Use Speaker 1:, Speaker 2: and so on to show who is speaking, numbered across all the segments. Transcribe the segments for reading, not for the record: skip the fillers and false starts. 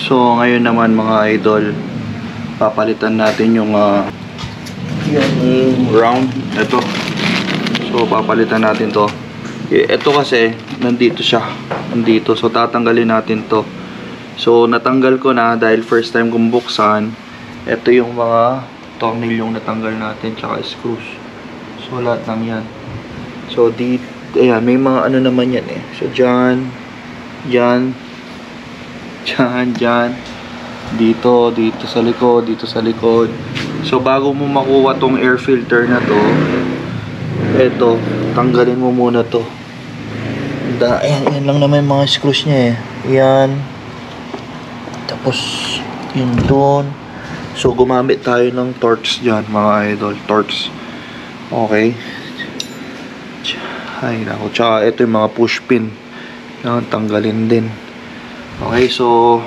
Speaker 1: So ngayon naman mga idol, papalitan natin yung round ito. So papalitan natin to. Ito kasi nandito siya, nandito. So tatanggalin natin to. So natanggal ko na dahil first time kong buksan. Ito yung mga tornilyong natanggal natin, tsaka screws. So lahat lang yan. So dito, ayan, may mga ano naman yan eh. So dyan, dyan, dito sa likod, dito sa likod. So bago mo makuha tong air filter na to, eto, tanggalin mo muna to. Ayan lang naman yung mga screws niya eh. Yan. Tapos yun doon. So gumamit tayo ng torch dyan mga idol, torch. Okay. Ay nako, tsaka ito yung mga push pin. Yan, tanggalin din. Okay, so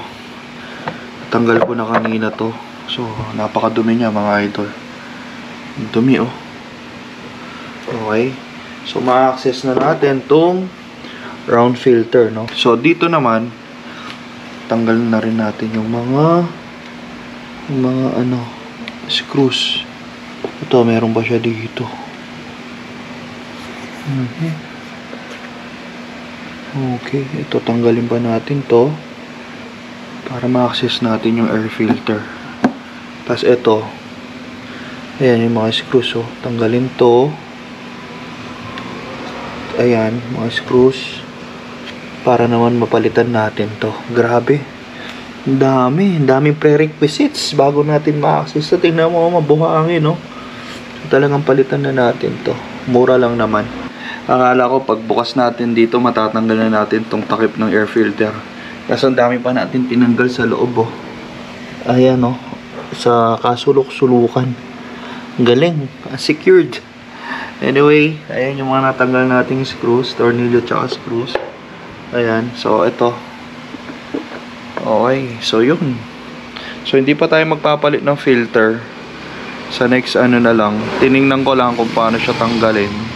Speaker 1: tanggal ko na kanina to. So napakadumi niya mga idol. Dumi oh. Okay. So ma-access na natin tong round filter, no? So dito naman tanggal na rin natin yung mga ano, screws. Ito, meron ba siya dito? Okay, ito tanggalin pa natin to para ma-access natin yung air filter. Tapos ito, ayan yung mga screws, oh. Tanggalin to. Ayan, mga screws para naman mapalitan natin to. Grabe, daming prerequisites bago natin ma-access. So tingnan mo, mabuhangin, no? So talagang palitan na natin to. Mura lang naman. Akala ko pagbukas natin dito matatanggal na natin tong takip ng air filter. Kasi ang dami pa natin tinanggal sa loob, oh. Ayan, oh, sa kasulok-sulukan. Galing, secured. Anyway, ayan yung mga natanggal nating screws, tornilyo tsaka screws. Ayan, so ito. Okay, so yun. So hindi pa tayo magpapalit ng filter. Sa next ano na lang, tiningnan ko lang kung paano siya tanggalin.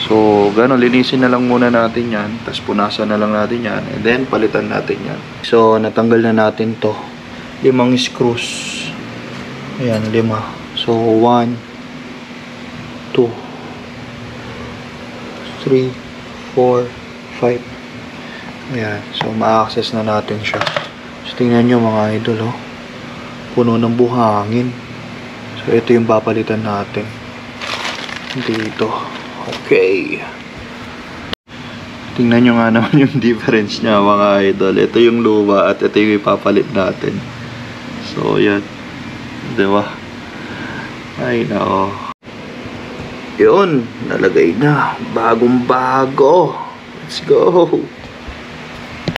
Speaker 1: So gano'n, linisin na lang muna natin yan. Tapos punasan na lang natin yan. And then palitan natin yan. So natanggal na natin to. 5 screws. Ayan, 5. So 1, 2, 3, 4, 5. Ayan, so ma-access na natin siya. So tingnan nyo mga idol, oh. Puno ng buhangin. So ito yung papalitan natin dito. Okay, tingnan nyo nga naman yung difference nya mga idol. Ito yung luma at ito yung ipapalit natin. So yan, diba? Ay nako. Yun, nalagay na. Bagong bago. Let's go.